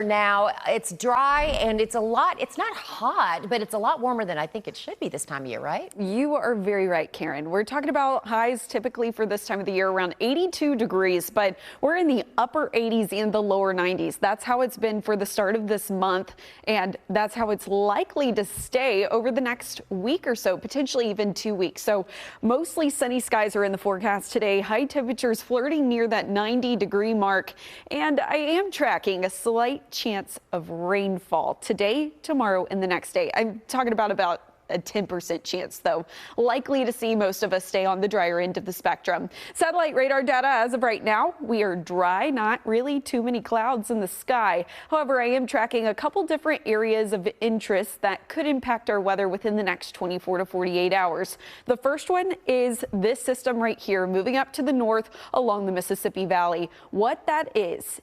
Now it's dry and it's not hot, but it's a lot warmer than I think it should be this time of year, right? You are very right, Karen. We're talking about highs typically for this time of the year around 82 degrees, but we're in the upper 80s and the lower 90s. That's how it's been for the start of this month, and that's how it's likely to stay over the next week or so, potentially even 2 weeks. So mostly sunny skies are in the forecast today. High temperatures flirting near that 90-degree mark, and I am tracking a slight chance of rainfall today, tomorrow, and the next day. I'm talking about a 10% chance, though. Likely to see most of us stay on the drier end of the spectrum. Satellite radar data as of right now, we are dry, not really too many clouds in the sky. However, I am tracking a couple different areas of interest that could impact our weather within the next 24 to 48 hours. The first one is this system right here, moving up to the north along the Mississippi Valley. What that is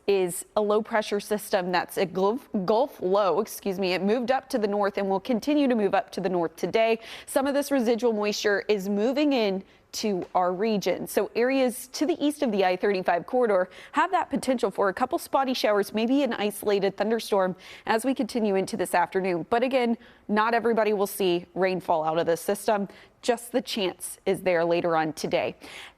a low pressure system that's a Gulf low, It moved up to the north and will continue to move up to the north today. Some of this residual moisture is moving in to our region. So areas to the east of the I-35 corridor have that potential for a couple spotty showers, maybe an isolated thunderstorm as we continue into this afternoon. But again, not everybody will see rainfall out of this system. Just the chance is there later on today.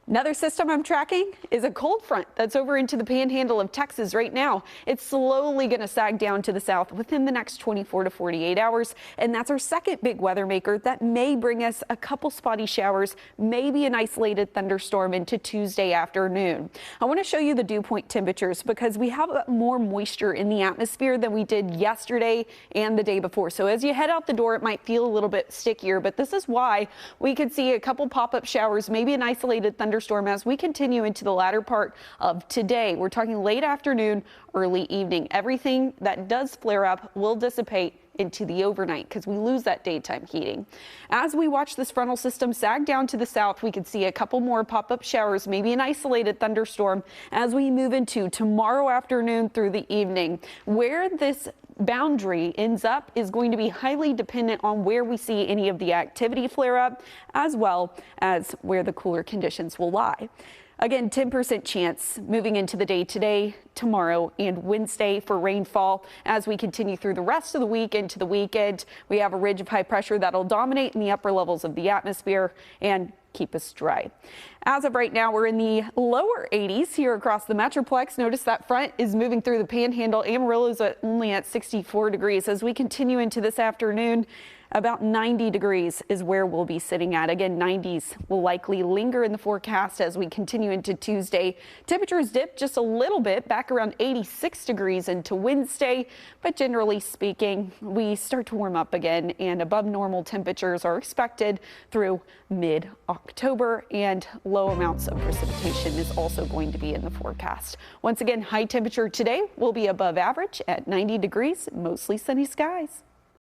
Another system I'm tracking is a cold front that's over into the panhandle of Texas right now. It's slowly going to sag down to the south within the next 24 to 48 hours. And that's our second big weather maker that may bring us a couple spotty showers, maybe an isolated thunderstorm into Tuesday afternoon. I want to show you the dew point temperatures because we have more moisture in the atmosphere than we did yesterday and the day before. So as you head out the door, it might feel a little bit stickier, but this is why we could see a couple pop-up showers, maybe an isolated thunderstorm as we continue into the latter part of today. We're talking late afternoon, early evening. Everything that does flare up will dissipate into the overnight because we lose that daytime heating. As we watch this frontal system sag down to the south, we could see a couple more pop-up showers, maybe an isolated thunderstorm as we move into tomorrow afternoon through the evening. Where this boundary ends up is going to be highly dependent on where we see any of the activity flare up, as well as where the cooler conditions will lie. Again, 10% chance moving into the day today, tomorrow, and Wednesday for rainfall. As we continue through the rest of the week into the weekend, we have a ridge of high pressure that'll dominate in the upper levels of the atmosphere and keep us dry. As of right now, we're in the lower 80s here across the Metroplex. Notice that front is moving through the panhandle. Amarillo's only at 64 degrees. As we continue into this afternoon, about 90 degrees is where we'll be sitting at. Again, 90s will likely linger in the forecast as we continue into Tuesday. Temperatures dip just a little bit back around 86 degrees into Wednesday, but generally speaking, we start to warm up again and above normal temperatures are expected through mid-October, and low amounts of precipitation is also going to be in the forecast. Once again, high temperature today will be above average at 90 degrees, mostly sunny skies.